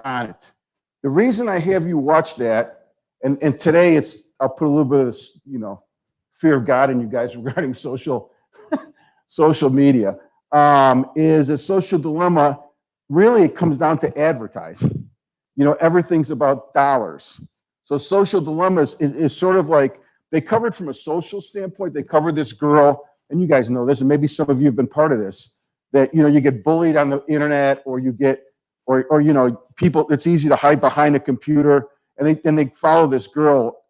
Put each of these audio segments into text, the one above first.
on it. The reason I have you watch that, and today I'll put a little bit of this, fear of God in you guys regarding social media, is a social dilemma. Really, it comes down to advertising. Everything's about dollars. So social dilemmas is sort of like, they covered from a social standpoint. They covered this girl, and you guys know this, and maybe some of you have been part of this, that, you get bullied on the internet, or you get, or people, it's easy to hide behind a computer, and they follow this girl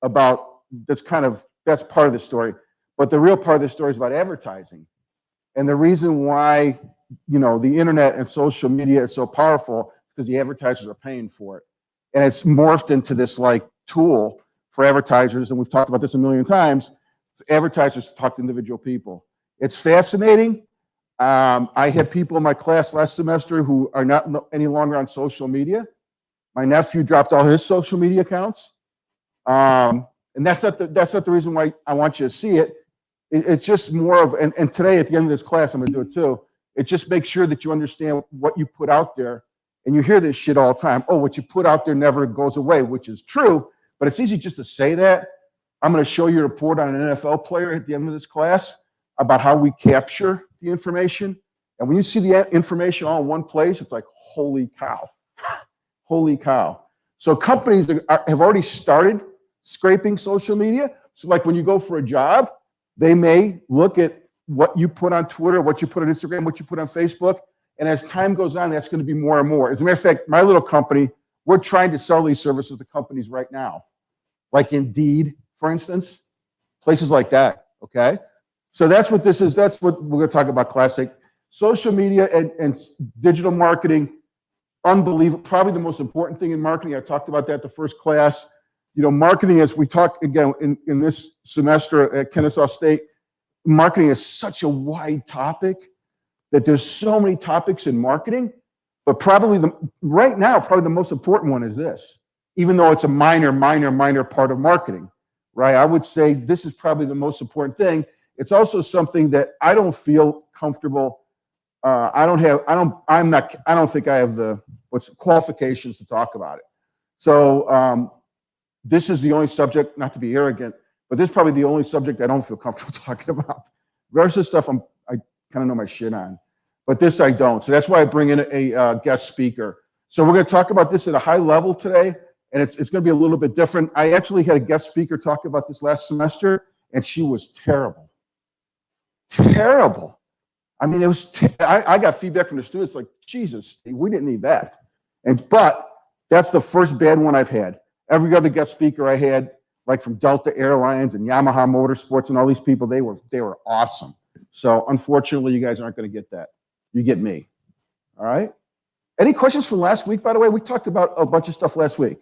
about, that's part of the story. But the real part of the story is about advertising. And the reason why, the internet and social media is so powerful is because the advertisers are paying for it. And it's morphed into this like tool for advertisers, and we've talked about this a million times. Advertisers talk to individual people. It's fascinating. I had people in my class last semester who are not any longer on social media. My nephew dropped all his social media accounts. And that's not the reason why I want you to see it. It's just more of, and today at the end of this class, I'm gonna do it too. It just makes sure that you understand what you put out there. And you hear this shit all the time. Oh, what you put out there never goes away, which is true, but it's easy just to say that. I'm gonna show you a report on an NFL player at the end of this class about how we capture the information. And when you see the information all in one place, it's like, holy cow, holy cow. So companies have already started scraping social media. So like when you go for a job, they may look at what you put on Twitter, what you put on Instagram, what you put on Facebook. And as time goes on, that's going to be more and more. As a matter of fact, my little company, we're trying to sell these services to companies right now. Like Indeed, for instance, places like that, okay? So that's what this is. That's what we're going to talk about, classic. Social media and digital marketing, unbelievable. Probably the most important thing in marketing. I talked about that the first class. Marketing, as we talk again in this semester at Kennesaw State, marketing is such a wide topic that there's so many topics in marketing, but right now, probably the most important one is this, even though it's a minor part of marketing, right? I would say this is probably the most important thing. It's also something that I don't feel comfortable. I don't think I have the qualifications to talk about it. So this is the only subject, not to be arrogant, but this is probably the only subject I don't feel comfortable talking about. The rest of the stuff I kind of know my shit on, but this I don't. So that's why I bring in a guest speaker. So we're going to talk about this at a high level today, and it's going to be a little bit different. I actually had a guest speaker talk about this last semester, and she was terrible. Terrible. I mean, it was. I got feedback from the students like, Jesus, we didn't need that. But that's the first bad one I've had. Every other guest speaker I had, like from Delta Airlines and Yamaha Motorsports and all these people, they were awesome. So unfortunately, you guys aren't going to get that. You get me. All right? Any questions from last week, by the way? We talked about a bunch of stuff last week.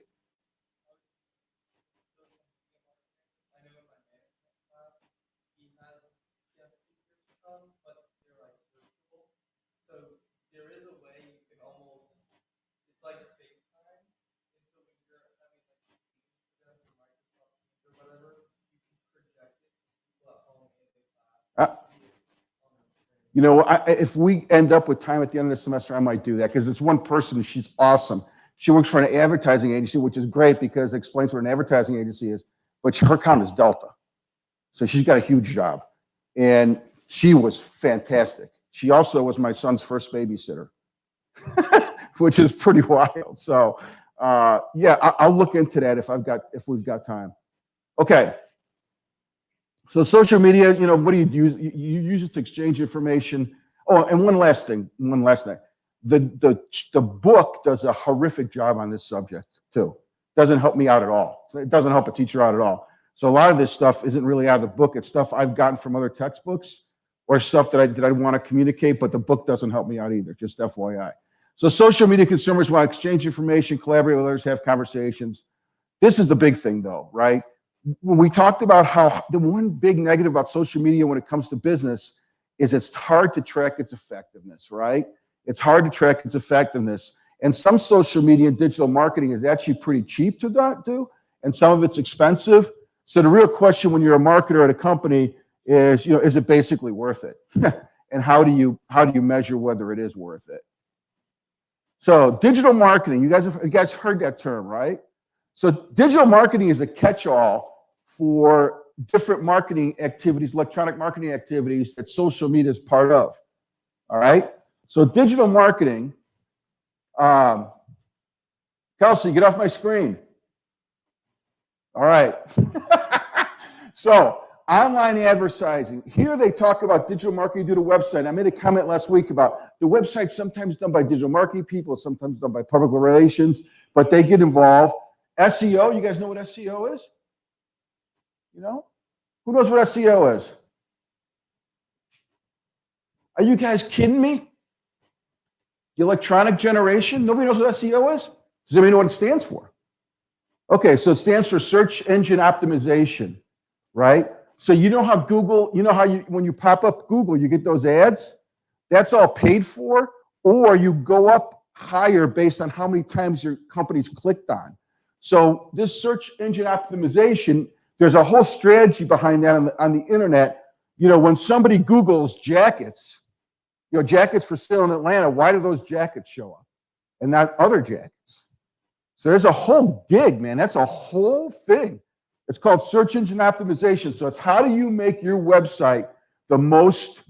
If we end up with time at the end of the semester, I might do that because it's one person. She's awesome. She works for an advertising agency, which is great because it explains what an advertising agency is. But her account is Delta. So she's got a huge job. And she was fantastic. She also was my son's first babysitter, which is pretty wild. So, yeah, I'll look into that if we've got time. Okay. So social media, what do you use? You use it to exchange information. Oh, and one last thing. The book does a horrific job on this subject too. Doesn't help me out at all. It doesn't help a teacher out at all. So a lot of this stuff isn't really out of the book. It's stuff I've gotten from other textbooks or stuff that I want to communicate, but the book doesn't help me out either, just FYI. So social media consumers want to exchange information, collaborate with others, have conversations. This is the big thing though, right? When we talked about how the one big negative about social media when it comes to business is it's hard to track its effectiveness, right? It's hard to track its effectiveness. And some social media and digital marketing is actually pretty cheap to do, and some of it's expensive. So the real question when you're a marketer at a company is, is it basically worth it? And how do you measure whether it is worth it? So digital marketing, you guys heard that term, right? So digital marketing is a catch-all for different marketing activities, electronic marketing activities that social media is part of. All right. So digital marketing. Kelsey, get off my screen. All right. So online advertising. Here they talk about digital marketing due to website. I made a comment last week about the website sometimes done by digital marketing people, sometimes done by public relations, but they get involved. SEO, you guys know what SEO is? You know? Who knows what SEO is? Are you guys kidding me? The electronic generation? Nobody knows what SEO is? Does anybody know what it stands for? Okay, so it stands for search engine optimization, right? So you know how Google, you know how when you pop up Google, you get those ads? That's all paid for, or you go up higher based on how many times your company's clicked on. So this search engine optimization, there's a whole strategy behind that on the internet. You know, when somebody Googles jackets, you know, jackets for sale in Atlanta, why do those jackets show up and not other jackets? So there's a whole gig, man. That's a whole thing. It's called search engine optimization. So it's how do you make your website the most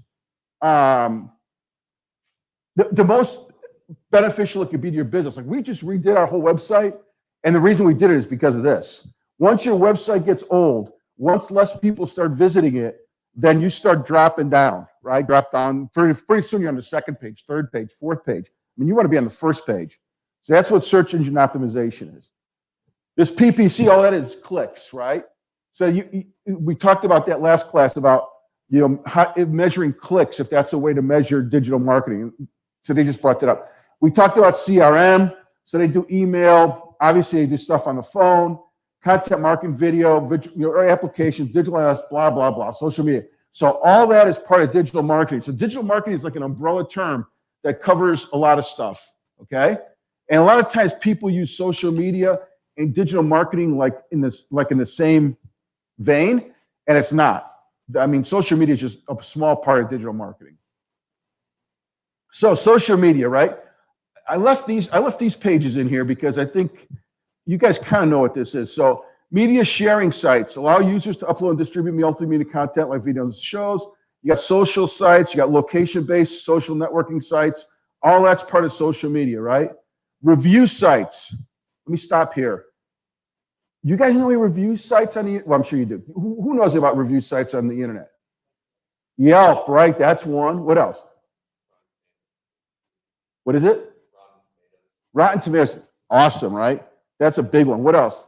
the most beneficial it could be to your business. Like we just redid our whole website, and the reason we did it is because of this. Once your website gets old, once less people start visiting it, then you start dropping down, right? Drop down. Pretty soon you're on the second page, third page, fourth page. I mean, you want to be on the first page. So that's what search engine optimization is. This PPC, all that is clicks, right? So we talked about that last class about, you know, measuring clicks, if that's a way to measure digital marketing. So they just brought that up. We talked about CRM. So they do email. Obviously, they do stuff on the phone, content marketing, video, applications, digital analytics, blah, blah, blah, social media. So all that is part of digital marketing. So digital marketing is like an umbrella term that covers a lot of stuff, okay? And a lot of times people use social media and digital marketing like in the same vein, and it's not. I mean, social media is just a small part of digital marketing. So social media, right? I left these pages in here because I think you guys kind of know what this is. So media sharing sites allow users to upload and distribute multimedia content like videos and shows. You got social sites, you got location-based social networking sites. All that's part of social media, right? Review sites. Let me stop here. You guys know any review sites on the, well, I'm sure you do. Who knows about review sites on the internet? Yelp, right? That's one. What else? What is it? Rotten Tomatoes. Awesome, right? That's a big one. What else?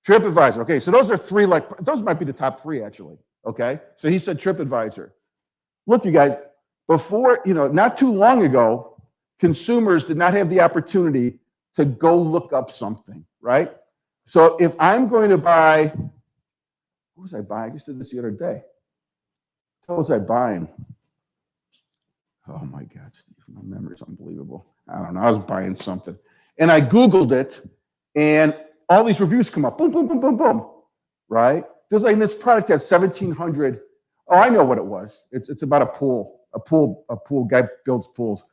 Tripadvisor. Okay, so those are three, like, those might be the top three, actually. Okay, so he said Tripadvisor. Look, you guys, before, you know, not too long ago, consumers did not have the opportunity to go look up something, right? So if I'm going to buy, what was I buying? I just did this the other day. What was I buying? Oh my God, Steve, my memory is unbelievable. I don't know, I was buying something. And I Googled it, and all these reviews come up, boom, boom, boom, boom, boom, right? There's like this product has 1,700, oh, I know what it was. It's about a pool guy builds pools.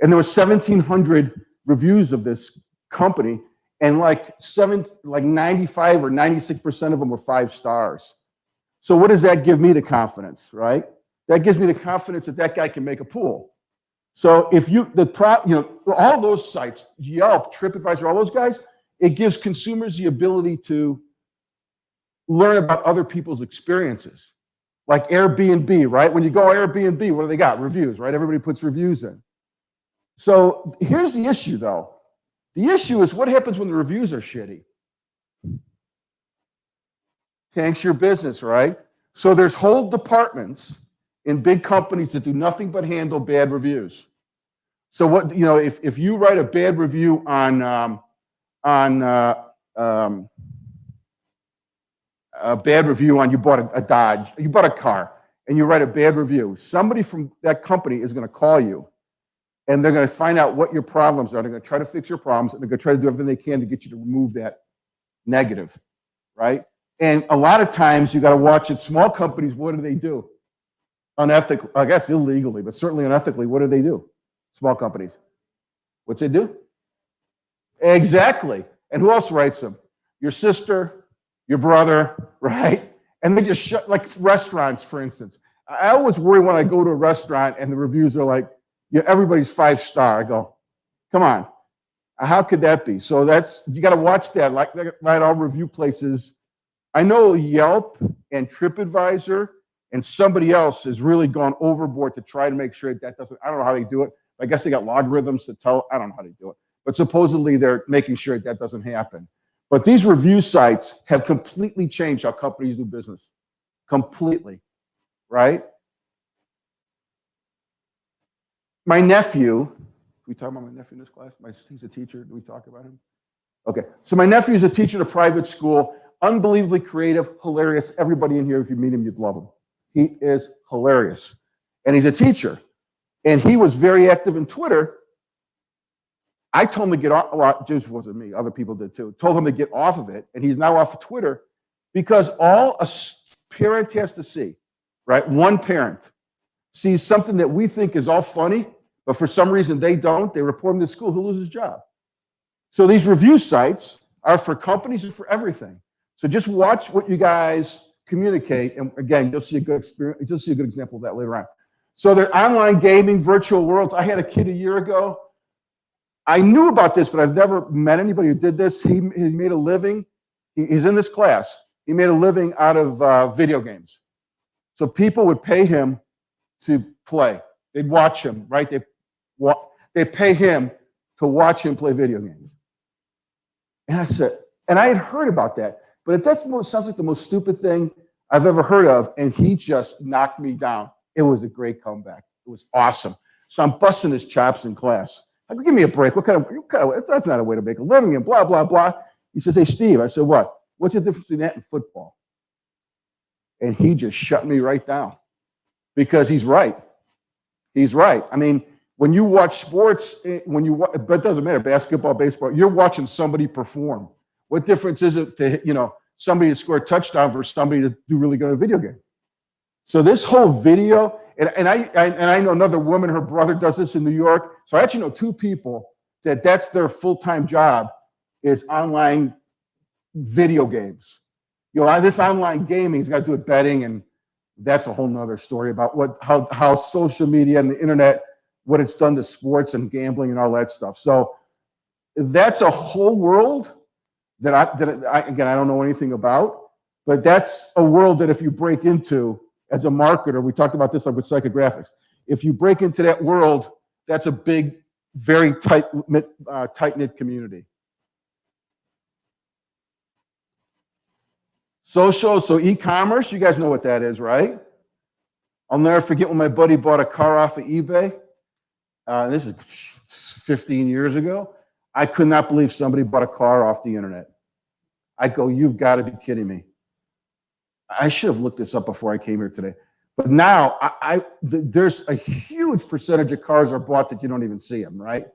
And there was 1,700 reviews of this company, and like 95 or 96% of them were 5 stars. So what does that give me the confidence, right? That gives me the confidence that that guy can make a pool. So if all those sites, Yelp, Tripadvisor, all those guys, it gives consumers the ability to learn about other people's experiences. Like Airbnb, right? When you go Airbnb, what do they got? Reviews, right? Everybody puts reviews in. So here's the issue, though. The issue is what happens when the reviews are shitty? Tanks your business, right? So there's whole departments in big companies that do nothing but handle bad reviews. So what, you know, if you write a bad review on you bought a Dodge, you bought a car, and you write a bad review, somebody from that company is going to call you, and they're going to find out what your problems are. They're going to try to fix your problems, and they're going to try to do everything they can to get you to remove that negative, right? And a lot of times you got to watch it. Small companies, what do they do? Unethically, I guess illegally, but certainly unethically, what do they do? Small companies. What's they do? Exactly. And who else writes them? Your sister, your brother, right? And they just shut, like restaurants, for instance. I always worry when I go to a restaurant and the reviews are like, yeah, everybody's 5-star. I go, come on. How could that be? So you got to watch that. Like all review places. I know Yelp and Tripadvisor and somebody else has really gone overboard to try to make sure that doesn't, I don't know how they do it. I guess they got logarithms to tell, I don't know how they do it. But supposedly they're making sure that doesn't happen. But these review sites have completely changed how companies do business. Completely, right? My nephew, we talk about my nephew in this class? He's a teacher. Do we talk about him? Okay. So my nephew is a teacher at a private school. Unbelievably creative, hilarious. Everybody in here, if you meet him, you'd love him. He is hilarious. And he's a teacher. And he was very active in Twitter. I told him to get off. Well, it just wasn't me. Other people did too. Told him to get off of it. And he's now off of Twitter because all a parent has to see, right? One parent sees something that we think is all funny, but for some reason they don't. They report him to school. He'll lose his job. So these review sites are for companies and for everything. So just watch what you guys communicate. And again, you'll see a good experience. You'll see a good example of that later on. So they're online gaming, virtual worlds. I had a kid a year ago. I knew about this, but I've never met anybody who did this. He made a living. He's in this class. He made a living out of video games. So people would pay him to play. They'd watch him, right? They pay him to watch him play video games. And I said, and I had heard about that, but that sounds like the most stupid thing I've ever heard of. And he just knocked me down. It was a great comeback. It was awesome. So I'm busting his chops in class. I go, give me a break. What kind of, that's not a way to make a living and blah, blah, blah. He says, hey, Steve. I said, what? What's the difference between that and football? And he just shut me right down because he's right. He's right. I mean, when you watch sports, but it doesn't matter, basketball, baseball, you're watching somebody perform. What difference is it to, somebody to score a touchdown versus somebody to do really good at a video game? So this whole video, and I know another woman, her brother does this in New York. So I actually know two people that's their full-time job is online video games. This online gaming, he's got to do with betting, and that's a whole nother story about how social media and the internet, what it's done to sports and gambling and all that stuff. So that's a whole world that I don't know anything about, but that's a world that if you break into as a marketer, we talked about this with psychographics. If you break into that world, that's a big, very tight-knit community. Social, so e-commerce, you guys know what that is, right? I'll never forget when my buddy bought a car off of eBay. This is 15 years ago. I could not believe somebody bought a car off the internet. I go, you've got to be kidding me. I should have looked this up before I came here today. But now, there's a huge percentage of cars are bought that you don't even see them, right?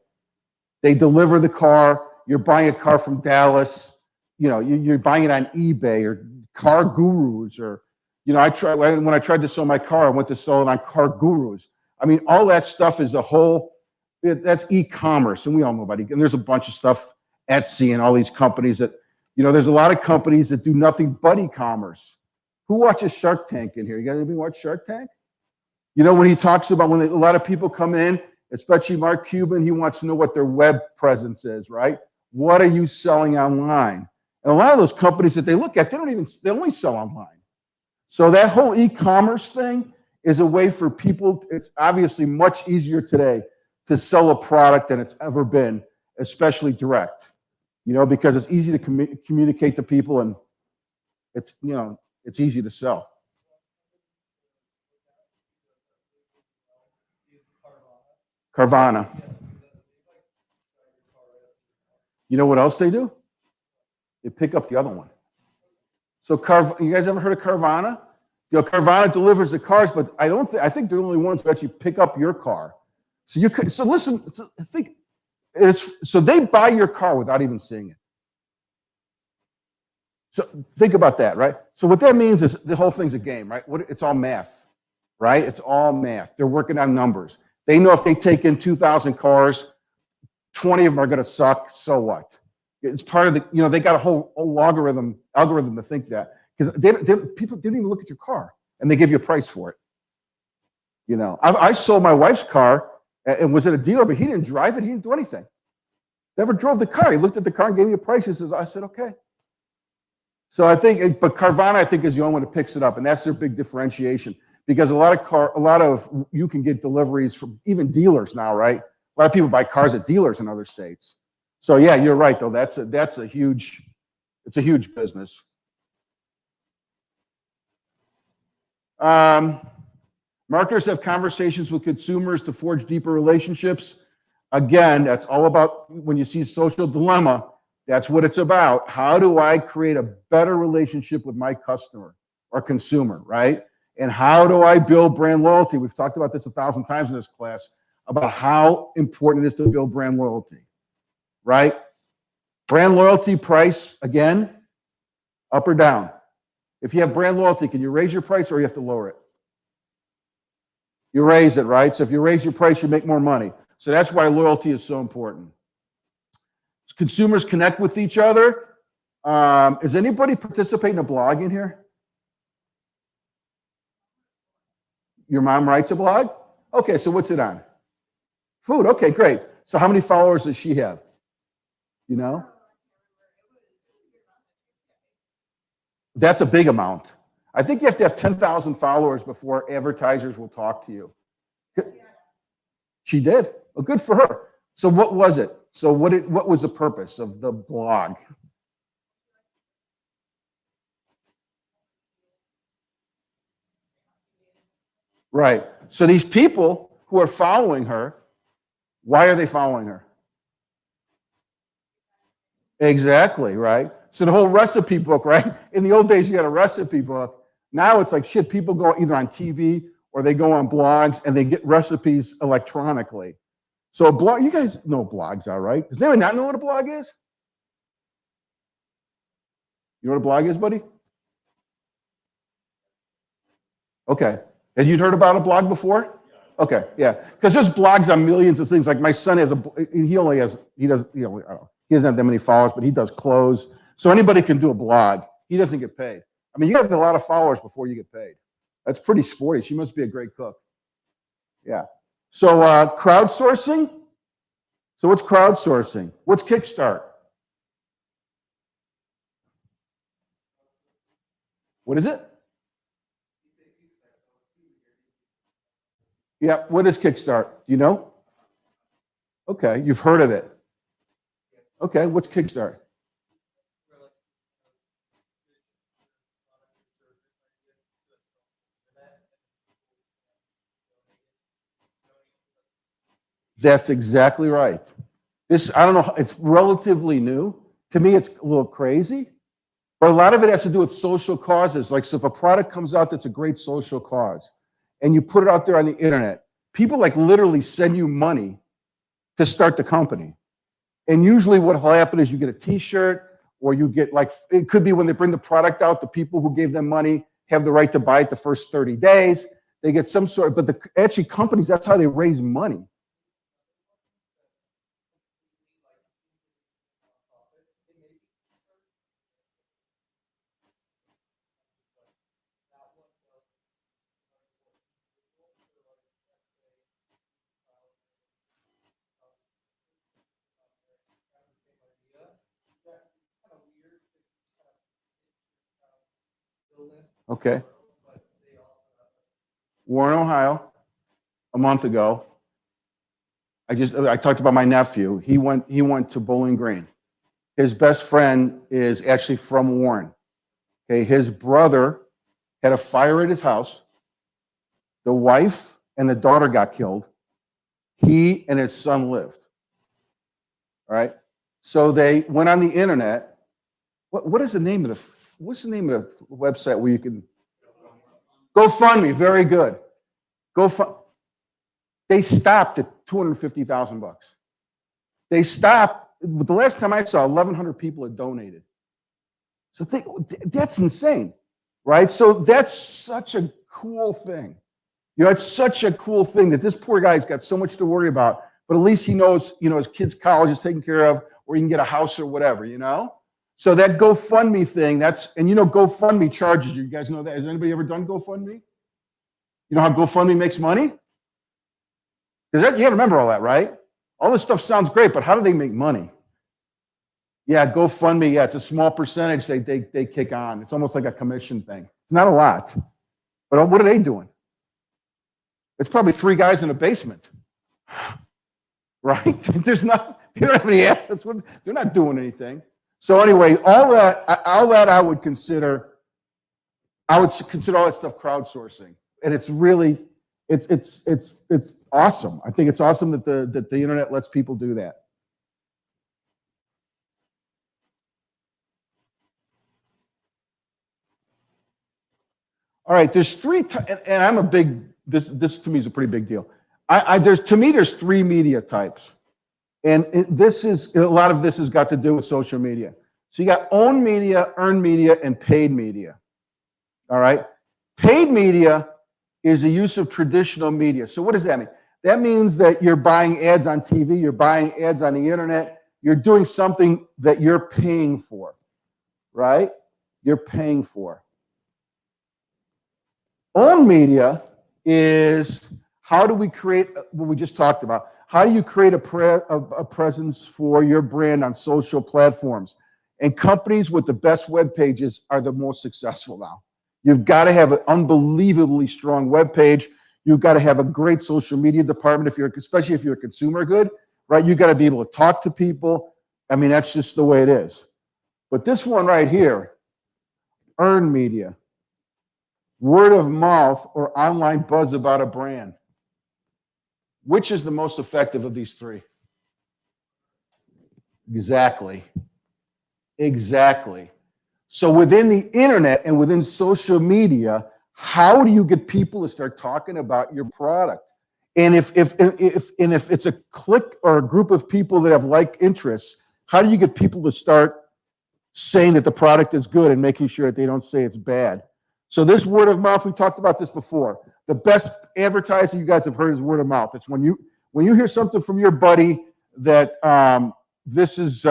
They deliver the car. You're buying a car from Dallas. You're buying it on eBay or Car Gurus or, when I tried to sell my car, I went to sell it on Car Gurus. I mean, all that stuff is that's e-commerce, and we all know about it. And there's a bunch of stuff, Etsy and all these companies that, there's a lot of companies that do nothing but e-commerce. Who watches Shark Tank in here? You guys anybody watch Shark Tank? When he talks about when a lot of people come in, especially Mark Cuban, he wants to know what their web presence is, right? What are you selling online? And a lot of those companies that they look at, they only sell online. So that whole e-commerce thing is a way for people, it's obviously much easier today to sell a product than it's ever been, especially direct, because it's easy to communicate to people and it's easy to sell. Carvana. You know what else they do? They pick up the other one. So you guys ever heard of Carvana? Carvana delivers the cars, but I think they're the only ones who actually pick up your car. So so they buy your car without even seeing it. So think about that, right? So what that means is the whole thing's a game, right? It's all math, right? It's all math. They're working on numbers. They know if they take in 2,000 cars, 20 of them are going to suck. So what? It's part of the, they got a whole algorithm to think that, because people didn't even look at your car and they give you a price for it. I sold my wife's car and was at a dealer, but he didn't drive it. He didn't do anything. Never drove the car. He looked at the car and gave me a price. He says, I said, okay. So I think, but Carvana, I think, is the only one that picks it up, and that's their big differentiation, because you can get deliveries from even dealers now, right? A lot of people buy cars at dealers in other states. So yeah, you're right though. It's a huge business. Marketers have conversations with consumers to forge deeper relationships. Again, that's all about, when you see social dilemma, that's what it's about. How do I create a better relationship with my customer or consumer, right? And how do I build brand loyalty? We've talked about this 1,000 times in this class, about how important it is to build brand loyalty, right? Brand loyalty price, again, up or down. If you have brand loyalty, can you raise your price or you have to lower it? You raise it, right? So if you raise your price, you make more money. So that's why loyalty is so important. Consumers connect with each other. Is anybody participating in a blog in here? Your mom writes a blog? Okay, so what's it on? Food. Okay, great. So how many followers does she have? That's a big amount. I think you have to have 10,000 followers before advertisers will talk to you. She did. Well, good for her. So what was it? So what was the purpose of the blog? Right. So these people who are following her, why are they following her? Exactly, right? So the whole recipe book, right? In the old days, you had a recipe book. Now it's like, shit, people go either on TV or they go on blogs and they get recipes electronically. So a blog, you guys know what blogs are, right? Does anyone not know what a blog is? You know what a blog is, buddy? Okay. Have you heard about a blog before? Okay, yeah. Because there's blogs on millions of things. Like my son has he doesn't have that many followers, but he does clothes. So anybody can do a blog. He doesn't get paid. I mean, you have a lot of followers before you get paid. That's pretty sporty. She must be a great cook. Yeah. So crowdsourcing. So what's crowdsourcing? What's Kickstart? What is it? Yeah. What is Kickstart? Do you know? Okay. You've heard of it. Okay. What's Kickstart? That's exactly right. This, I don't know, it's relatively new. To me, it's a little crazy, but a lot of it has to do with social causes. Like, so if a product comes out that's a great social cause and you put it out there on the internet, people like literally send you money to start the company. And usually what will happen is you get a t-shirt, or you get, like, it could be when they bring the product out, the people who gave them money have the right to buy it the first 30 days. They get some sort of, but actually companies, that's how they raise money. Okay. Warren, Ohio, a month ago. I talked about my nephew. He went to Bowling Green. His best friend is actually from Warren. Okay, his brother had a fire at his house. The wife and the daughter got killed. He and his son lived. All right. So they went on the internet. What's the name of the website where you can Gofundme? Very good. They stopped at $250,000. They stopped. The last time I saw, 1,100 people had donated. So that's insane, right? So that's such a cool thing. It's such a cool thing that this poor guy's got so much to worry about. but at least he knows, his kid's college is taken care of, or he can get a house or whatever, So that GoFundMe thing, GoFundMe charges you. You guys know that? Has anybody ever done GoFundMe? You know how GoFundMe makes money? Because you got to remember all that, right? All this stuff sounds great, but how do they make money? Yeah, GoFundMe, it's a small percentage they kick on. It's almost like a commission thing. It's not a lot. But what are they doing? It's probably 3 guys in a basement. Right? They don't have any assets. They're not doing anything. So anyway, all that I would consider all that stuff crowdsourcing. And it's really, it's awesome. I think it's awesome that the internet lets people do that. All right, there's 3, and I'm a big, this to me is a pretty big deal. There's 3 media types. And a lot of this has got to do with social media. So you got owned media, earned media, and paid media. All right? Paid media is the use of traditional media. So what does that mean? That means that you're buying ads on TV, you're buying ads on the internet, you're doing something that you're paying for, right? You're paying for. Owned media is how do we create what we just talked about? How do you create a presence for your brand on social platforms? And companies with the best web pages are the most successful now. You've got to have an unbelievably strong web page. You've got to have a great social media department, especially if you're a consumer good, right? You've got to be able to talk to people. I mean, that's just the way it is. But this one right here, earned media, word of mouth or online buzz about a brand. Which is the most effective of these 3? Exactly. So within the internet and within social media, how do you get people to start talking about your product? And if it's a clique or a group of people that have like interests, how do you get people to start saying that the product is good and making sure that they don't say it's bad? So this word of mouth, we talked about this before. The best advertising you guys have heard is word of mouth. It's when you hear something from your buddy that these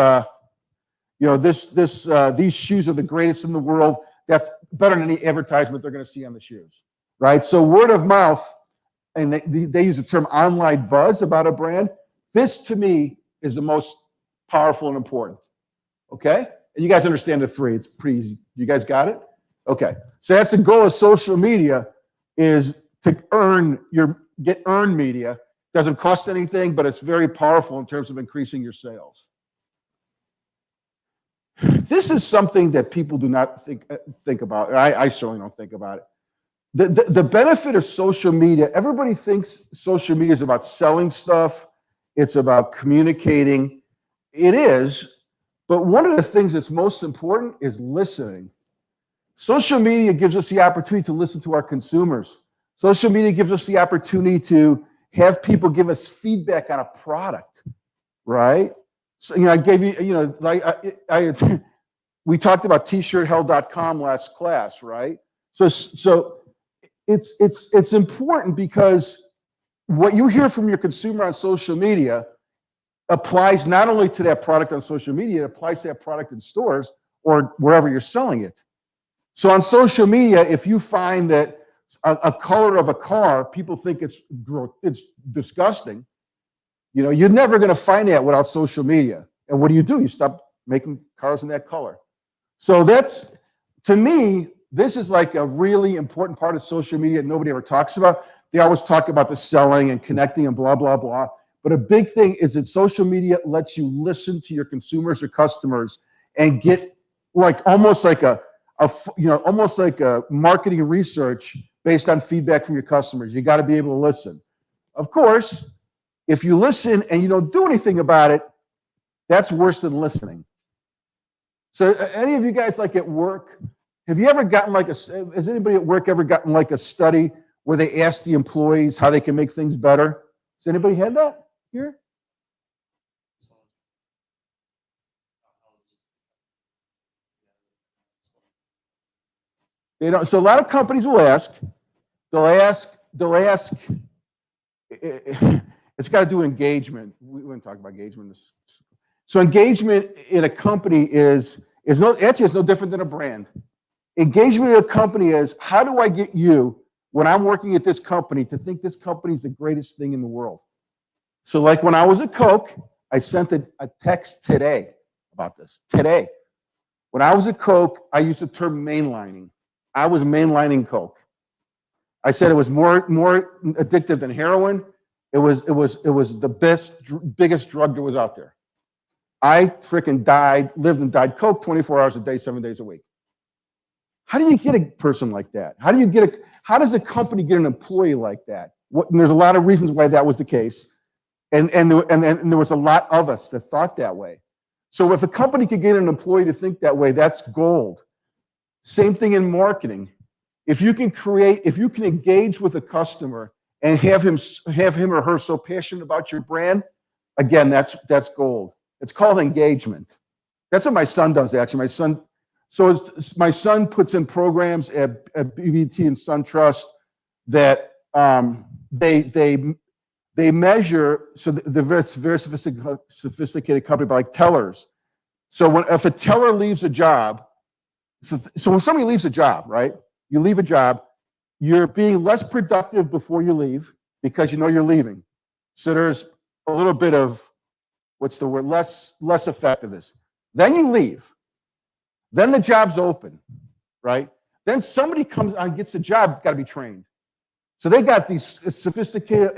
shoes are the greatest in the world. That's better than any advertisement they're going to see on the shoes, right? So word of mouth, and they use the term online buzz about a brand. This to me is the most powerful and important. Okay, and you guys understand the 3. It's pretty easy. You guys got it? Okay, so that's the goal of social media, is to get earned media. Doesn't cost anything, but it's very powerful in terms of increasing your sales. This is something that people do not think about. I certainly don't think about it. The benefit of social media, everybody thinks social media is about selling stuff. It's about communicating. It is, but one of the things that's most important is listening. Social media gives us the opportunity to listen to our consumers. Social media gives us the opportunity to have people give us feedback on a product, right? So, I gave you, we talked about tshirthell.com last class, right? So it's important because what you hear from your consumer on social media applies not only to that product on social media, it applies to that product in stores or wherever you're selling it. So on social media, if you find that a color of a car, people think it's disgusting, you're never going to find that without social media. And what do? You stop making cars in that color. So that's, to me, this is like a really important part of social media that nobody ever talks about. They always talk about the selling and connecting and blah, blah, blah. But a big thing is that social media lets you listen to your consumers or customers and get almost like a marketing research based on feedback from your customers. You got to be able to listen. Of course, if you listen and you don't do anything about it, that's worse than listening. So any of you guys at work, have you ever gotten has anybody at work ever gotten a study where they ask the employees how they can make things better? Has anybody had that here? They don't. So a lot of companies will ask. They'll ask. It's got to do with engagement. We wouldn't talk about engagement. So engagement in a company is no different than a brand. Engagement in a company is, how do I get you, when I'm working at this company, to think this company is the greatest thing in the world? So like when I was at Coke, I sent a text today about this. Today. When I was at Coke, I used the term mainlining. I was mainlining Coke. I said it was more addictive than heroin. It was the biggest drug that was out there. I freaking lived and died Coke 24 hours a day, 7 days a week. How do you get a person like that? How does a company get an employee like that? And there's a lot of reasons why that was the case. And there was a lot of us that thought that way. So if a company could get an employee to think that way, that's gold. Same thing in marketing. If you can engage with a customer and have him or her so passionate about your brand, again, that's gold. It's called engagement. That's what my son does, actually. My son puts in programs at BBT and SunTrust that they measure, so the very sophisticated company, like tellers. So if a teller leaves a job, so when somebody leaves a job, right? You leave a job, you're being less productive before you leave because you know you're leaving. So there's a little bit of, what's the word, less effectiveness. Then you leave. Then the job's open, right? Then somebody comes on, gets a job, got to be trained. So they got these sophisticated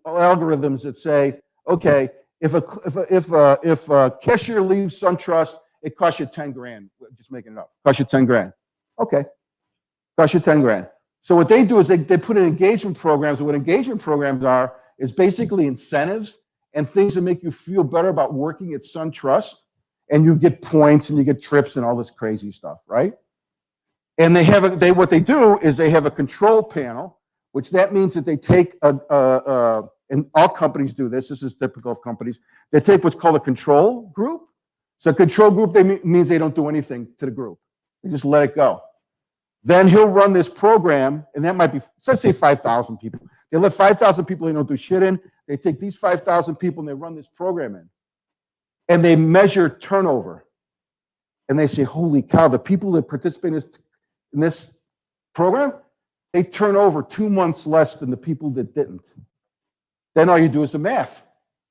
algorithms that say, okay, if a cashier leaves SunTrust, it costs you 10 grand. Just making it up. Costs you 10 grand. Okay. Costs you 10 grand. So what they do is they put in engagement programs. And what engagement programs are is basically incentives and things that make you feel better about working at SunTrust. And you get points and you get trips and all this crazy stuff, right? And what they do is they have a control panel, which that means that they take and all companies do this. This is typical of companies. They take what's called a control group. So a control group means they don't do anything to the group. They just let it go. Then he'll run this program, and that might be, let's say 5,000 people. They let 5,000 people they don't do shit in. They take these 5,000 people and they run this program in. And they measure turnover. And they say, holy cow, the people that participate in this program, they turn over 2 months less than the people that didn't. Then all you do is the math.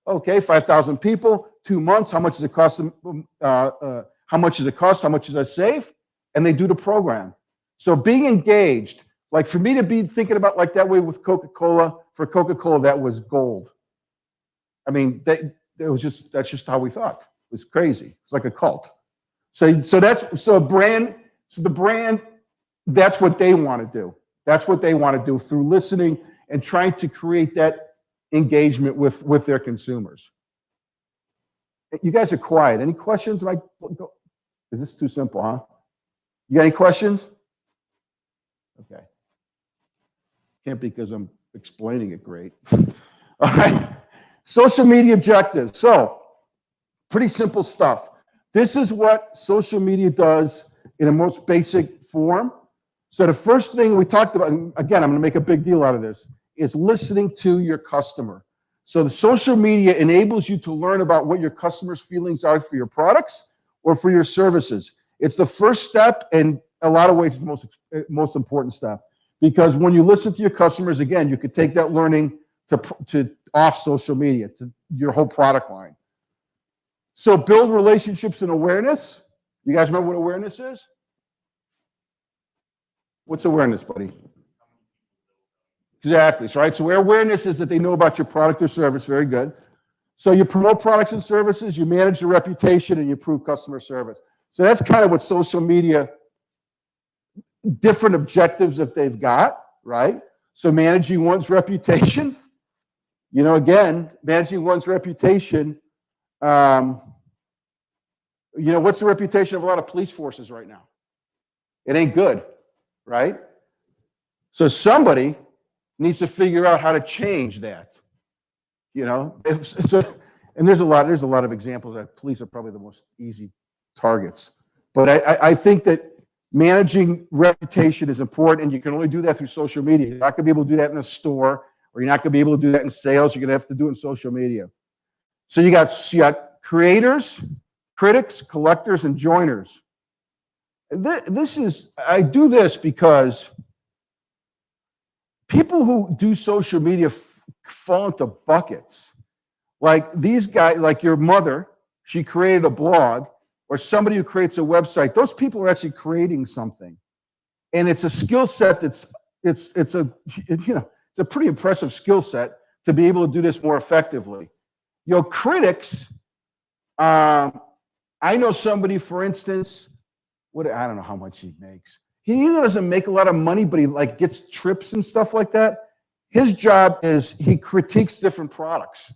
Okay, 5,000 people, 2 months, how much does it cost them? How much does it cost? How much does that save? And they do the program. So being engaged, like for me to be thinking about like that way with Coca-Cola, for Coca-Cola, that was gold. I mean, that's just how we thought. It was crazy. It's like a cult. So the brand, that's what they want to do. That's what they want to do through listening and trying to create that engagement with their consumers. You guys are quiet. Any questions? Is this too simple, huh? You got any questions? Okay. Can't be because I'm explaining it great. All right. Social media objectives. So, pretty simple stuff. This is what social media does in a most basic form. So the first thing we talked about, again, I'm going to make a big deal out of this, is listening to your customer. So the social media enables you to learn about what your customers' feelings are for your products or for your services. It's the first step, and a lot of ways it's the most important step. Because when you listen to your customers, again, you could take that learning to off social media, to your whole product line. So build relationships and awareness. You guys remember what awareness is? What's awareness, buddy? Exactly, right? So awareness is that they know about your product or service. Very good. So you promote products and services, you manage your reputation, and you improve customer service. So that's kind of what social media, different objectives that they've got, right? So managing one's reputation, again, managing one's reputation. What's the reputation of a lot of police forces right now? It ain't good, right? So somebody needs to figure out how to change that. And there's a lot of examples that police are probably the most easy targets. But I think that managing reputation is important, and you can only do that through social media. You're not going to be able to do that in a store or you're not going to be able to do that in sales. You're going to have to do it in social media. So you got creators, critics, collectors, and joiners. I do this because people who do social media fall into buckets. Like these guys, like your mother, she created a blog, or somebody who creates a website. Those people are actually creating something, and it's a skill set it's a pretty impressive skill set to be able to do this more effectively. Critics. I know somebody, for instance. I don't know how much he makes. He either doesn't make a lot of money, but he like gets trips and stuff like that. His job is he critiques different products.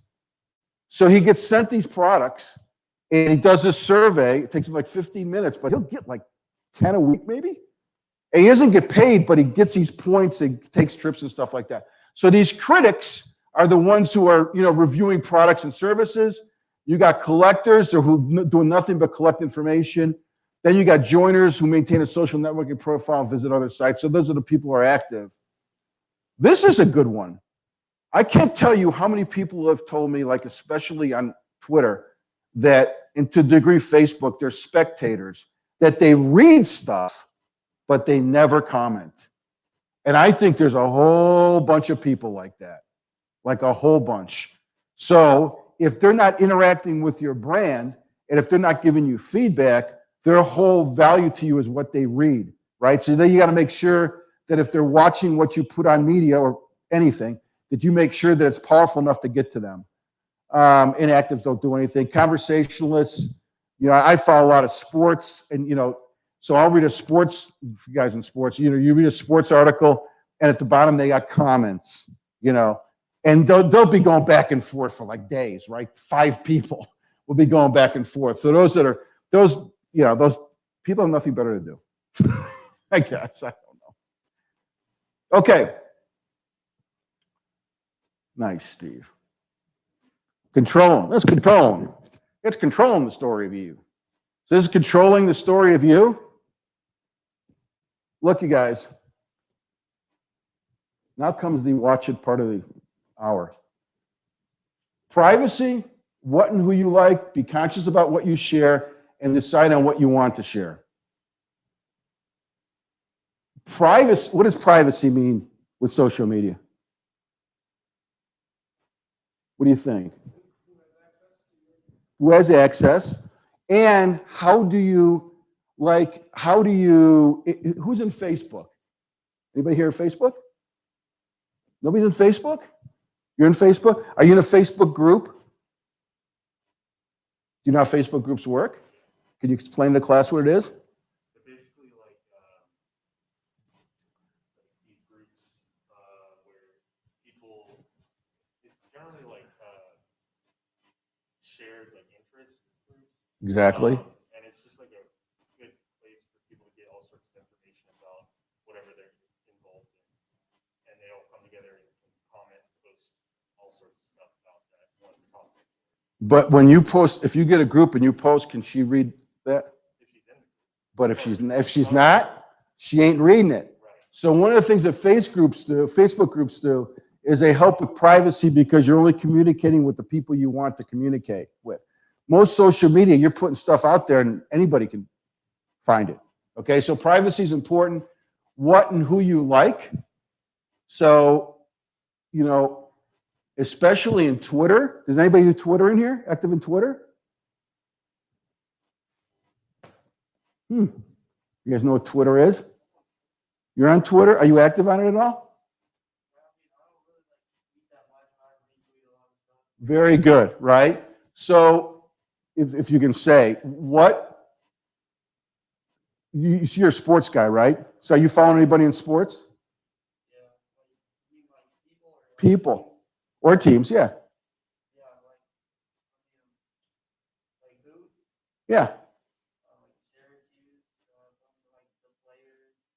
So he gets sent these products and he does a survey. It takes him like 15 minutes, but he'll get like 10 a week maybe. And he doesn't get paid, but he gets these points and takes trips and stuff like that. So these critics are the ones who are, reviewing products and services. You got collectors who do nothing but collect information. Then you got joiners who maintain a social networking profile and visit other sites. So those are the people who are active. This is a good one. I can't tell you how many people have told me, like especially on Twitter, that, and to a degree Facebook, they're spectators, that they read stuff, but they never comment. And I think there's a whole bunch of people like that, like a whole bunch. So if they're not interacting with your brand, and if they're not giving you feedback, their whole value to you is what they read, right? So then you got to make sure that if they're watching what you put on media or anything, that you make sure that it's powerful enough to get to them. Inactives don't do anything. Conversationalists, I follow a lot of sports, and so I'll read a sports. If you guys in sports, you read a sports article, and at the bottom they got comments, and they'll be going back and forth for like days, right? 5 people will be going back and forth. So those people have nothing better to do. I guess. I don't know. Okay. Nice, Steve. Controlling. That's controlling. It's controlling the story of you. So this is controlling the story of you. Look, you guys. Now comes the watch it part of the hour. Privacy, what and who you like, be conscious about what you share, and decide on what you want to share. Privacy, what does privacy mean with social media? What do you think? Who has access? And who's in Facebook? Anybody here in Facebook? Nobody's in Facebook? You're in Facebook? Are you in a Facebook group? Do you know how Facebook groups work? Can you explain to the class what it is? They're basically like these groups where people, it's generally like shared like interest groups. Exactly. And it's just like a good place for people to get all sorts of information about whatever they're involved in. And they all come together and can comment, post all sorts of stuff about that one topic. But when you post, if you get a group and you post, can she read that? If she's in it. But if she's not, she ain't reading it. Right. So one of the things that Facebook groups do, is they help with privacy because you're only communicating with the people you want to communicate with. Most social media, you're putting stuff out there and anybody can find it. Okay, so privacy is important. What and who you like. So, especially in Twitter. Does anybody use Twitter in here? Active in Twitter? You guys know what Twitter is? You're on Twitter? Are you active on it at all? Very good, right? So if you can say, you see you're a sports guy, right? So are you following anybody in sports? People. Or teams, yeah. Yeah.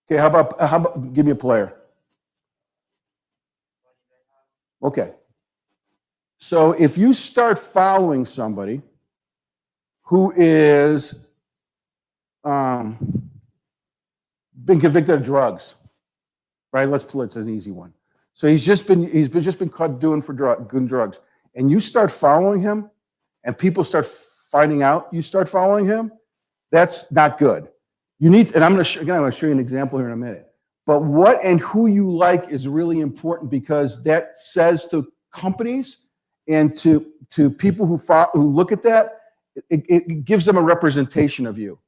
Okay, how about give me a player? Okay. So if you start following somebody who is been convicted of drugs, right? Let's an easy one. So he's just been caught doing drugs. And you start following him, and people start finding out you start following him. That's not good. You need, and I'm going to show you an example here in a minute. But what and who you like is really important, because that says to companies and to people who look at that, it gives them a representation of you.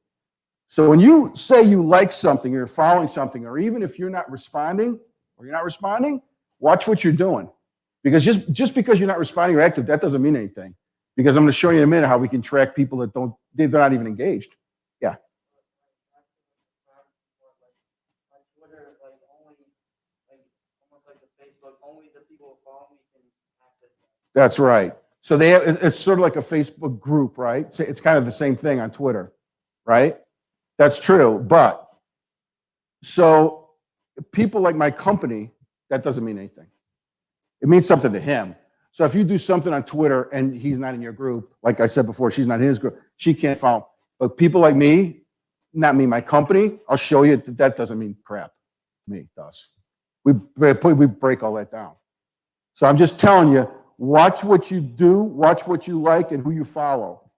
So when you say you like something, or you're following something, or even if you're not responding, watch what you're doing. Because just because you're not responding or active, that doesn't mean anything. Because I'm going to show you in a minute how we can track people that they're not even engaged. Yeah. Twitter, almost like the Facebook, only the people who follow me can access that. That's right. So it's sort of like a Facebook group, right? It's kind of the same thing on Twitter, right? That's true. But so people like my company, that doesn't mean anything. It means something to him. So if you do something on Twitter and he's not in your group, like I said before, she's not in his group, she can't follow. But people like me, not me, my company, I'll show you that doesn't mean crap. To me, it does. We break all that down. So I'm just telling you, watch what you do, watch what you like, and who you follow.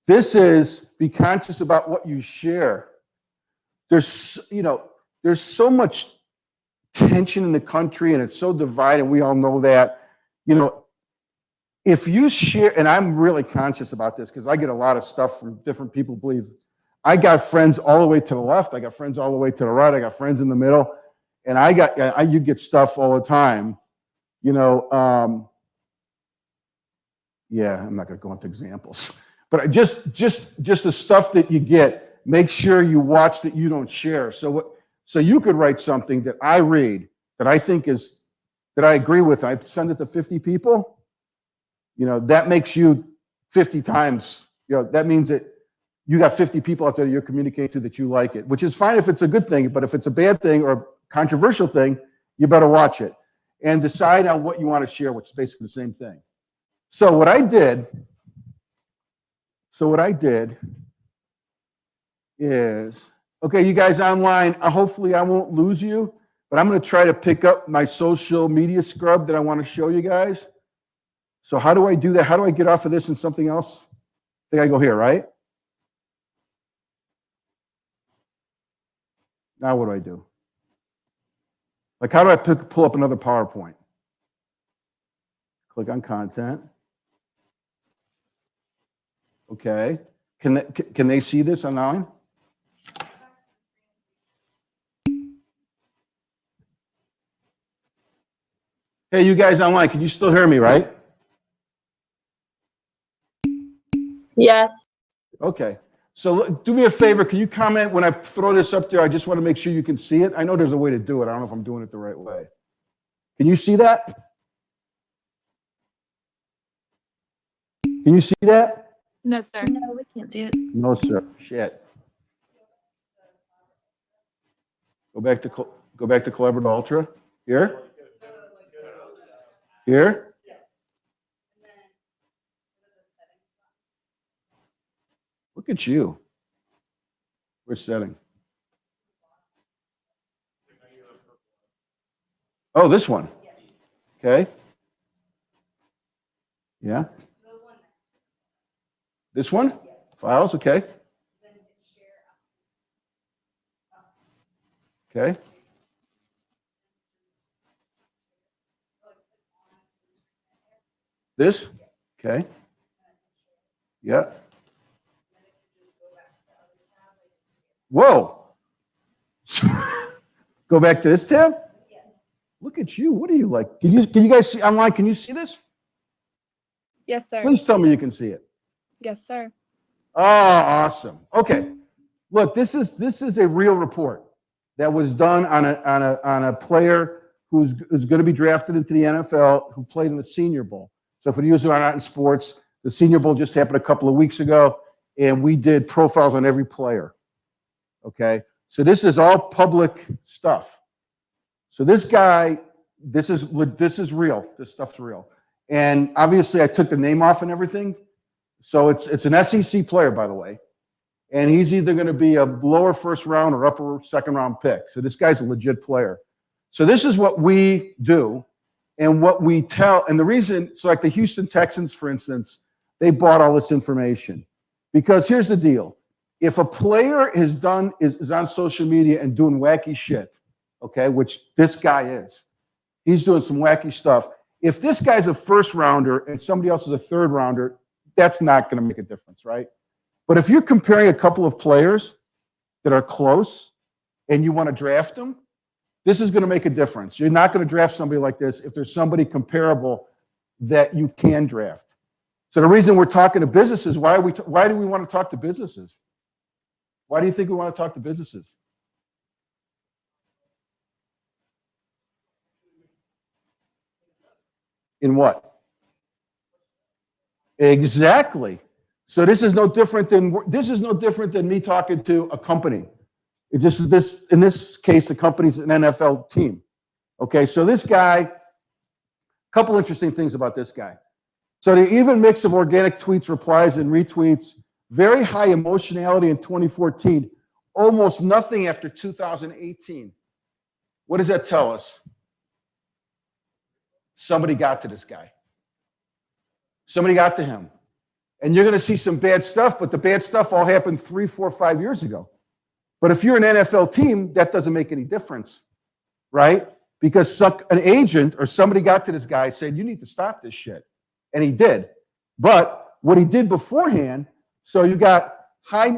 This is, be conscious about what you share. There's so much tension in the country, and it's so divided, and we all know that. If you share, and I'm really conscious about this because I get a lot of stuff from different people. Believe I got friends all the way to the left, I got friends all the way to the right, I got friends in the middle, and you get stuff all the time. Yeah, I'm not going to go into examples, but just the stuff that you get, make sure you watch that you don't share. So you could write something that I read that I think that I agree with. I send it to 50 people. That makes you 50 times. That means that you got 50 people out there you're communicating to that you like it, which is fine if it's a good thing. But if it's a bad thing or a controversial thing, you better watch it and decide on what you want to share, which is basically the same thing. So what I did is, okay, you guys online, hopefully I won't lose you, but I'm going to try to pick up my social media scrub that I want to show you guys. So how do I do that? How do I get off of this and something else? I think I go here, right? Now what do I do? Like, how do I pull up another PowerPoint? Click on content. Okay. Can they see this online? Hey, you guys online, can you still hear me, right? Yes. Okay. So do me a favor. Can you comment when I throw this up there? I just want to make sure you can see it. I know there's a way to do it. I don't know if I'm doing it the right way. Can you see that? Can you see that? No, sir. No, we can't see it. No, sir. Shit. Go back to Collaborative Ultra. Here? Here? Look at you. Which setting? Oh, this one. Okay. Yeah. This one? Files, okay. Okay. This? Okay. Yeah. Whoa. Go back to this tab? Look at you. What do you like? Can you guys see online? Can you see this? Yes, sir. Please tell me you can see it. Yes, sir. Oh, awesome. Okay. Look, this is a real report that was done on a player who's going to be drafted into the NFL, who played in the Senior Bowl. So for those who are not in sports, the Senior Bowl just happened a couple of weeks ago, and we did profiles on every player. Okay. So this is all public stuff. So this guy, this is real. This stuff's real. And obviously I took the name off and everything. So it's an SEC player, by the way. And he's either going to be a lower first round or upper second round pick. So this guy's a legit player. So this is what we do and what we tell. And the reason, it's like the Houston Texans, for instance, they bought all this information. Because here's the deal. If a player is on social media and doing wacky shit, okay, which this guy is, he's doing some wacky stuff. If this guy's a first rounder and somebody else is a third rounder, that's not going to make a difference, right? But if you're comparing a couple of players that are close and you want to draft them, this is going to make a difference. You're not going to draft somebody like this if there's somebody comparable that you can draft. So the reason we're talking to businesses, why do we want to talk to businesses? Why do you think we want to talk to businesses? In what? Exactly. So this is no different than me talking to a company. It just is this, in this case, the company's an NFL team. Okay, so this guy, a couple interesting things about this guy. So the even mix of organic tweets, replies, and retweets, very high emotionality in 2014, almost nothing after 2018. What does that tell us? Somebody got to this guy. Somebody got to him. And you're going to see some bad stuff, but the bad stuff all happened 3, 4, 5 years ago. But if you're an NFL team, that doesn't make any difference, right? Because an agent or somebody got to this guy and said, you need to stop this shit. And he did. But what he did beforehand, so you got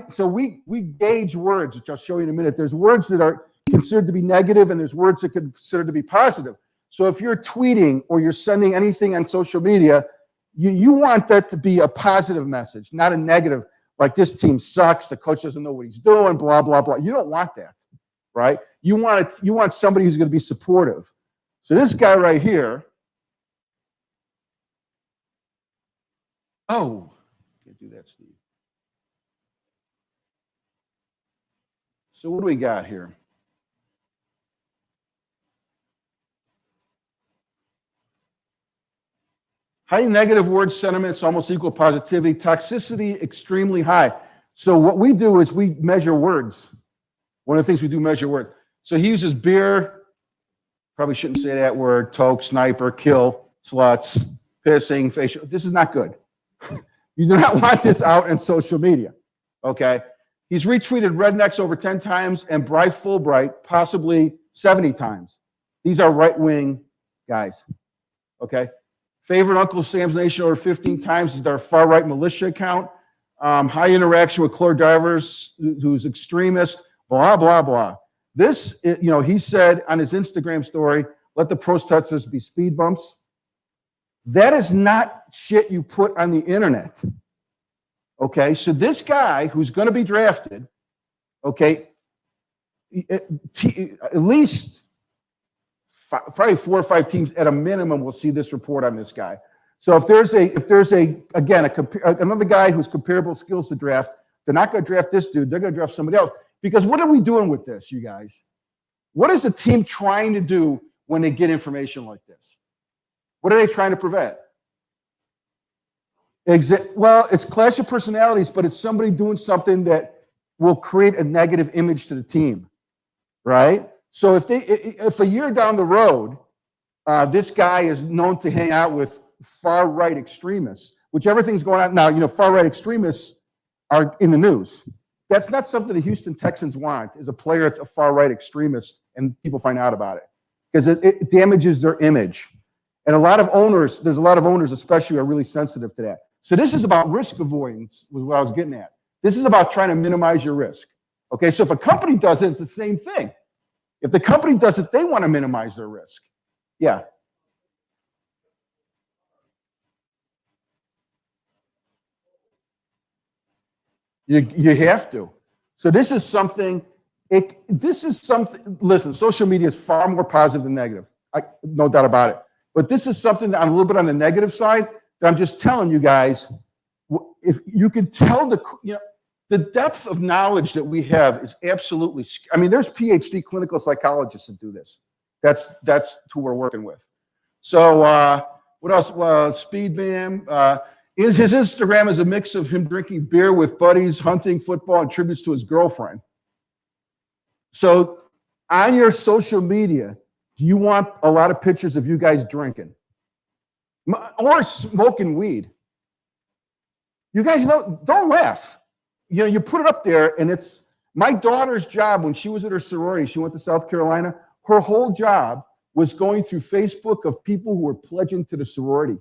so we gauge words, which I'll show you in a minute. There's words that are considered to be negative and there's words that are considered to be positive. So if you're tweeting or you're sending anything on social media, you want that to be a positive message, not a negative, like this team sucks, the coach doesn't know what he's doing, blah, blah, blah. You don't want that, right? You want somebody who's going to be supportive. So this guy right here, can't do that, Steve. So what do we got here? High negative word sentiments, almost equal positivity. Toxicity, extremely high. So what we do is we measure words. One of the things we do measure words. So he uses beer, probably shouldn't say that word, toke, sniper, kill, sluts, pissing, facial. This is not good. You do not want this out in social media, okay? He's retweeted rednecks over 10 times and Bryce Fulbright possibly 70 times. These are right-wing guys, okay? Favorite Uncle Sam's Nation over 15 times. These are far-right militia account. High interaction with car drivers who's extremist, blah, blah, blah. This, he said on his Instagram story, let the protesters be speed bumps. That is not shit you put on the internet. Okay, so this guy who's going to be drafted, okay, at least probably 4 or 5 teams at a minimum will see this report on this guy. So if there's another guy who's comparable skills to draft, they're not going to draft this dude. They're going to draft somebody else. Because what are we doing with this, you guys? What is the team trying to do when they get information like this? What are they trying to prevent? Well, it's clash of personalities, but it's somebody doing something that will create a negative image to the team, right? So if a year down the road, this guy is known to hang out with far-right extremists, which everything's going on now, far-right extremists are in the news. That's not something the Houston Texans want, is a player that's a far-right extremist and people find out about it because it damages their image. And there's a lot of owners especially are really sensitive to that. So this is about risk avoidance was what I was getting at. This is about trying to minimize your risk. Okay, so if a company does it, it's the same thing. If the company does it, they want to minimize their risk. Yeah. You have to. So this is something, listen, social media is far more positive than negative. No doubt about it. But this is something that I'm a little bit on the negative side that I'm just telling you guys, if you can tell the depth of knowledge that we have is absolutely, there's PhD clinical psychologists that do this. That's who we're working with. So what else? Speedman. His Instagram is a mix of him drinking beer with buddies, hunting, football, and tributes to his girlfriend. So on your social media, Do you want a lot of pictures of you guys drinking? Or smoking weed? You guys don't laugh. You know, you put it up there, and it's my daughter's job when she was at her sorority. She went to South Carolina. Her whole job was going through Facebook of people who were pledging to the sorority.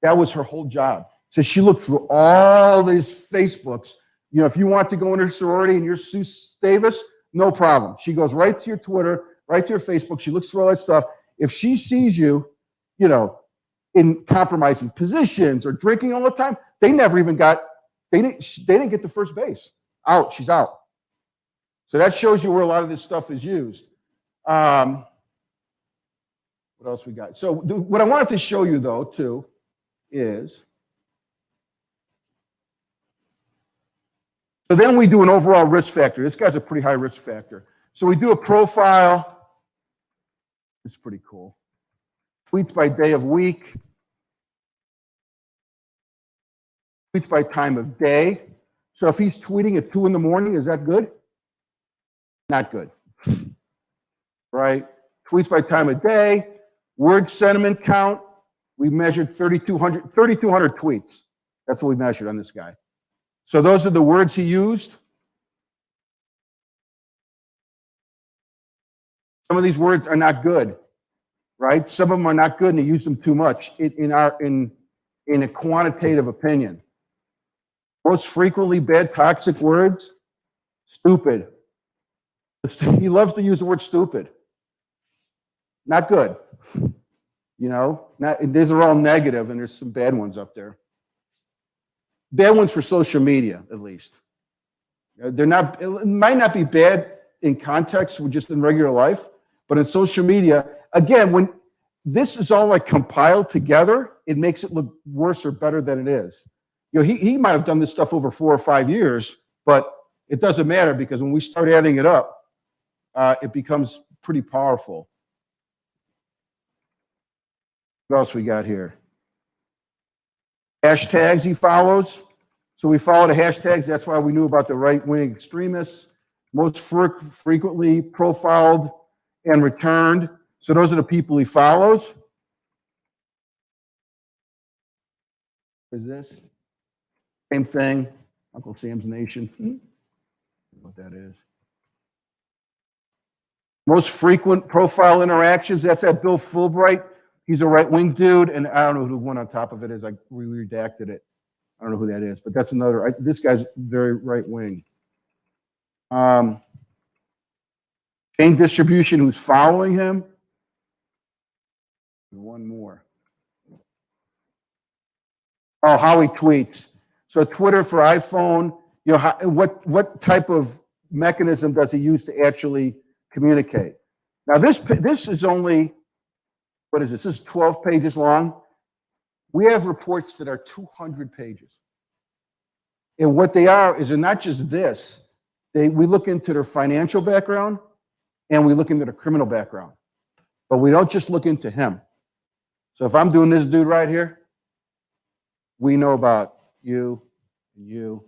That was her whole job. So she looked through all these Facebooks. You know, if you want to go into her sorority and you're Sue Davis, no problem. She goes right to your Twitter, right to your Facebook. She looks through all that stuff. If she sees you, you know, in compromising positions or drinking all the time, they never even got, they didn't get to first base. Out, she's out. So that shows you where a lot of this stuff is used. What else we got? So what I wanted to show you, though, too, is, so then we do an overall risk factor. This guy's a pretty high risk factor. So we do a profile. It's pretty cool. Tweets by day of week. Tweets by time of day. So if he's tweeting at 2 in the morning, is that good? Not good. Right? Tweets by time of day. Word sentiment count. We measured 3,200 tweets. That's what we measured on this guy. So those are the words he used. Some of these words are not good, right? Some of them are not good, and he used them too much in a quantitative opinion. Most frequently bad toxic words, stupid. He loves to use the word stupid. Not good. You know, these are all negative, and there's some bad ones up there. Bad ones for social media, at least. They're not. It might not be bad in context, just in regular life, but in social media, again, when this is all like compiled together, it makes it look worse or better than it is. You know, he might have done this stuff over 4 or 5 years, but it doesn't matter because when we start adding it up, it becomes pretty powerful. What else we got here? Hashtags he follows. So we follow the hashtags. That's why we knew about the right-wing extremists. Most frequently profiled and returned. So those are the people he follows. Is this? Same thing. Uncle Sam's Nation. What that is. Most frequent profile interactions. That's that Bill Fulbright. He's a right-wing dude, and I don't know who the one on top of it is. We redacted it. I don't know who that is, but that's another. This guy's very right-wing. Chain distribution, who's following him. One more. Oh, how he tweets. So Twitter for iPhone. You know, what type of mechanism does he use to actually communicate? Now this is only. What is this? This is 12 pages long. We have reports that are 200 pages. And what they are is they're not just this. We look into their financial background and we look into their criminal background. But we don't just look into him. So if I'm doing this dude right here, we know about you, you're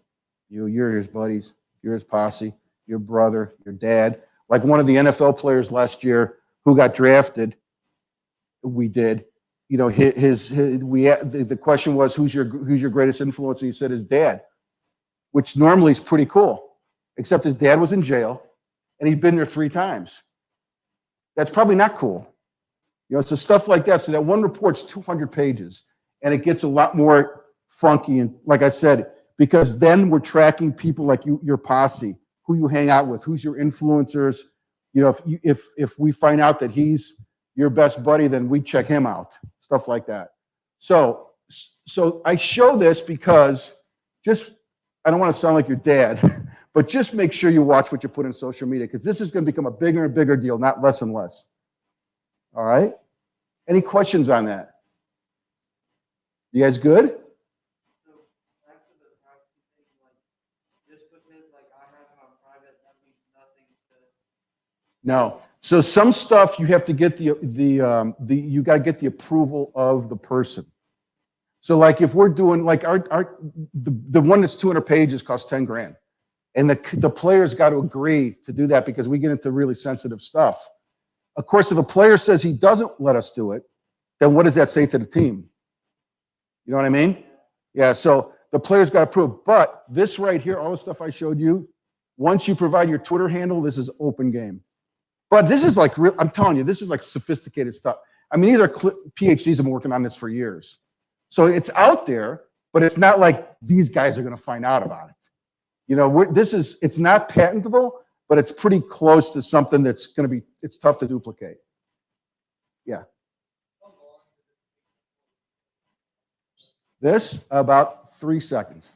his buddies, you're his posse, your brother, your dad. Like one of the NFL players last year who got drafted, we did, you know, the question was, who's your greatest influence? And he said his dad, which normally is pretty cool, except his dad was in jail and he'd been there 3 times. That's probably not cool. You know, so stuff like that. So that one report's 200 pages and it gets a lot more funky. And like I said, because then we're tracking people like your posse, who you hang out with, who's your influencers. You know, if we find out that he's your best buddy, then we check him out, stuff like that. So I show this because I don't want to sound like your dad, but just make sure you watch what you put in social media because this is going to become a bigger and bigger deal, not less and less. All right? Any questions on that? You guys good? So back to the privacy thing, like just because like I have it on private, that means nothing to. No. So some stuff you have to get you got to get the approval of the person. So like if we're doing like the one that's 200 pages costs 10 grand, and the players got to agree to do that because we get into really sensitive stuff. Of course, if a player says he doesn't let us do it, then what does that say to the team? You know what I mean? Yeah, so the player's got to prove. But this right here, all the stuff I showed you, once you provide your Twitter handle, this is open game. But this is like real, I'm telling you, this is like sophisticated stuff. I mean, these are PhDs have been working on this for years. So it's out there, but it's not like these guys are going to find out about it. You know, it's not patentable, but it's pretty close to something that's going to be, it's tough to duplicate. Yeah. This, about 3 seconds.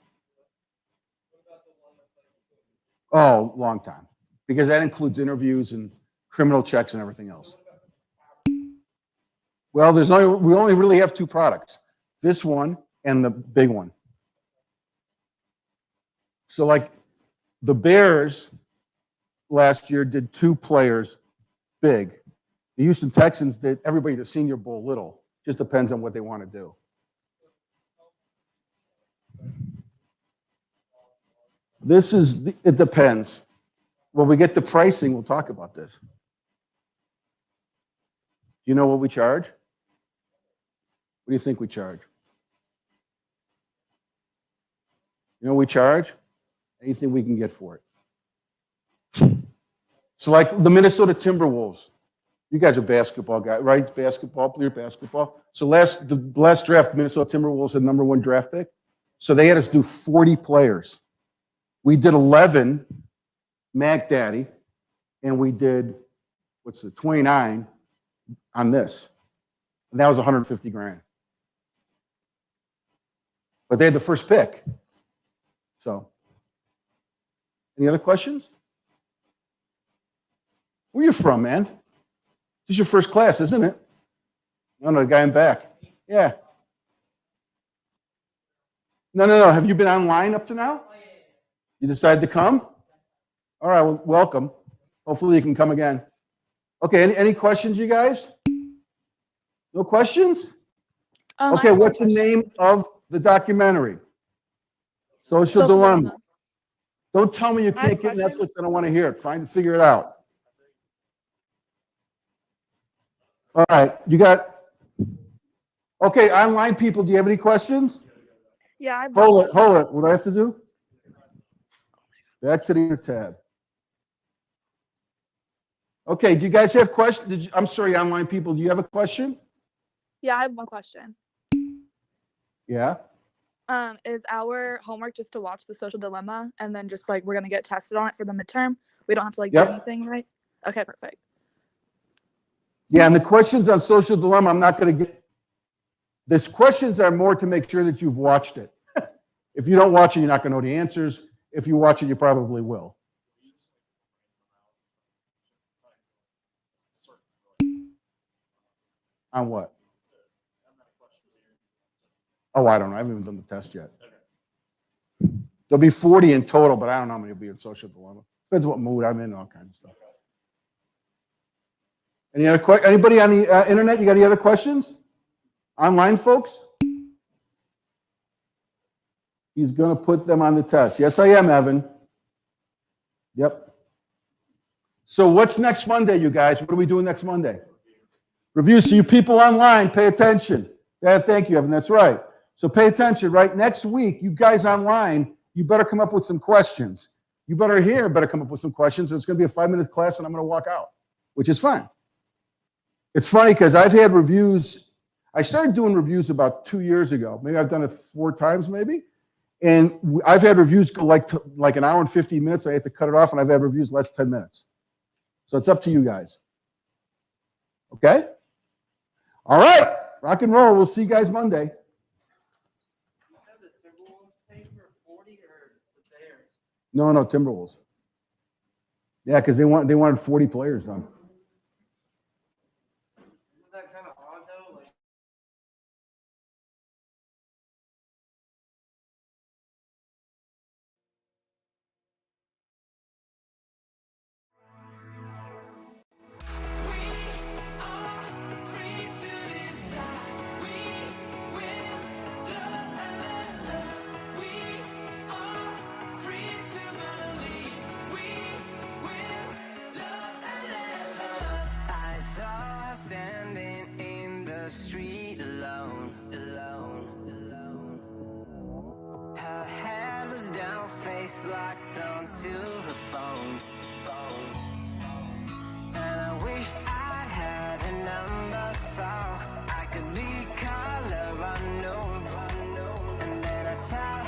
Oh, long time. Because that includes interviews and criminal checks and everything else. Well, we only really have 2 products. This one and the big one. So like the Bears last year did 2 players big. The Houston Texans did everybody the Senior Bowl little. Just depends on what they want to do. It depends. When we get to pricing, we'll talk about this. Do you know what we charge? What do you think we charge? You know what we charge? Anything we can get for it. So like the Minnesota Timberwolves. You guys are basketball guys, right? Basketball, player basketball. So the last draft, Minnesota Timberwolves had #1 draft pick. So they had us do 40 players. We did 11 Mac Daddy, and we did, 29 on this. And that was 150 grand. But they had the first pick. So, any other questions? Where are you from, man? This is your first class, isn't it? No, the guy in back. Yeah. No. Have you been online up to now? You decided to come? All right, well, welcome. Hopefully you can come again. Okay, any questions, you guys? No questions? Okay, what's the name of the documentary? Social Dilemma. Don't tell me you can't get Netflix. I don't want to hear it. Figure it out. All right, you got. Okay, online people, do you have any questions? Yeah, I have Hold it. What do I have to do? Back to the tab. Okay, do you guys have questions? I'm sorry, online people, do you have a question? Yeah, I have one question. Yeah. Is our homework just to watch The Social Dilemma and then just like we're gonna get tested on it for the midterm? We don't have to like do anything, right? Okay, perfect. Yeah, and the questions on Social Dilemma, I'm not going to get. These questions are more to make sure that you've watched it. If you don't watch it, you're not going to know the answers. If you watch it, you probably will. On what? Oh, I don't know. I haven't even done the test yet. There'll be 40 in total, but I don't know how many will be in Social Dilemma. Depends what mood I'm in, all kinds of stuff. Anybody on the internet? You got any other questions? Online folks? He's going to put them on the test. Yes, I am, Evan. Yep. So what's next Monday, you guys? What are we doing next Monday? Review. So you people online, pay attention. Yeah, thank you, Evan. That's right. So pay attention, right? Next week, you guys online, you better come up with some questions. You better come up with some questions. It's going to be a 5-minute class, and I'm going to walk out, which is fine. It's funny because I've had reviews. I started doing reviews about 2 years ago. Maybe I've done it 4 times, maybe. And I've had reviews go like an hour and 15 minutes. I had to cut it off, and I've had reviews less than 10 minutes. So it's up to you guys. Okay? All right. Rock and roll. We'll see you guys Monday. You said the Timberwolves paid for 40 or the Bears? No, Timberwolves. Yeah, because they wanted 40 players done.